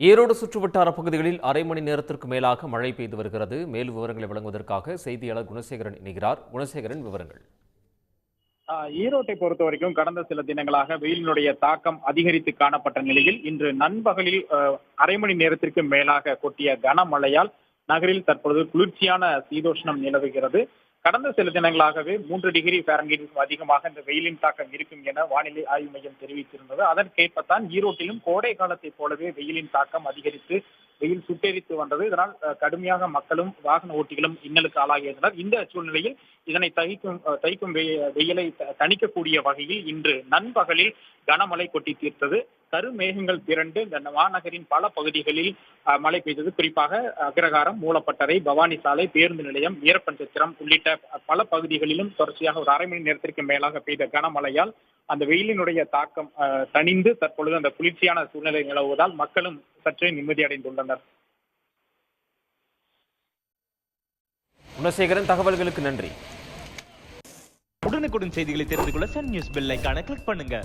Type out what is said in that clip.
ஈரோடு சுற்றுவட்டார பகுதிகளில் அரை மணி நேரத்திற்கு மேலாக மழை பெய்து வருகிறது. மேலும் விவரங்களை வழங்குவதற்காக செய்தியாளர் குணசேகரன் இணைகிறார். குணசேகரன், விவரங்கள். ஈரோட்டை பொறுத்த வரைக்கும் கடந்த சில தினங்களாக வெயிலினுடைய தாக்கம் அதிகரித்து காணப்பட்ட நிலையில் இன்று நண்பகலில் அரை மணி நேரத்திற்கு மேலாக கொட்டிய கனமழையால் நகரில் தற்பொழுது குளிர்ச்சியான சீதோஷ்ணம் நிலவுகிறது. கடந்த சில தினங்களாகவே 3 டிகிரி ஃபாரன்ஹீட்டுக்கும் அதிகமாக இந்த வெயிலின் தாக்கம் இருக்கும் என வானிலை ஆய்வு மையம் தெரிவித்திருந்தது. அதற்கேற்பத்தான் ஈரோட்டிலும் கோடை காலத்தை போலவே வெயிலின் தாக்கம் அதிகரித்து வெயில் சுட்டெரித்து வந்தது. இதனால் கடுமையாக மக்களும் வாகன ஓட்டிகளும் இன்னலுக்கு ஆளாகியிருந்தனர். இந்த சூழ்நிலையில் இதனை தைக்கும் வெயிலை தணிக்கக்கூடிய வகையில் இன்று நண்பகலில் கனமழை கொட்டி தீர்த்தது. கருமேகங்கள் திரண்டு இந்த மாநகரின் பல பகுதிகளில் மழை பெய்தது. குறிப்பாக அக்ரஹாரம், மூலப்பட்டறை, பவானி சாலை, பேருந்து நிலையம், வீரப்பஞ்சத்திரம் உள்ளிட்ட பல பகுதிகளிலும் தொடர்ச்சியாக ஒரு அரை மணி நேரத்திற்கு மேலாக பெய்த கனமழையால் அந்த வெயிலினுடைய தாக்கம் தணிந்து தற்பொழுது அந்த குளிர்ச்சியான சூழ்நிலை நிலவுவதால் மக்களும் சற்றே நிம்மதி அடைந்துள்ளனர். குணசேகரன், தகவல்களுக்கு நன்றி. உடனுக்குடன் செய்திகளை தெரிந்து கொள்ள சன் நியூஸ் பெல் ஐகானை கிளிக் பண்ணுங்க.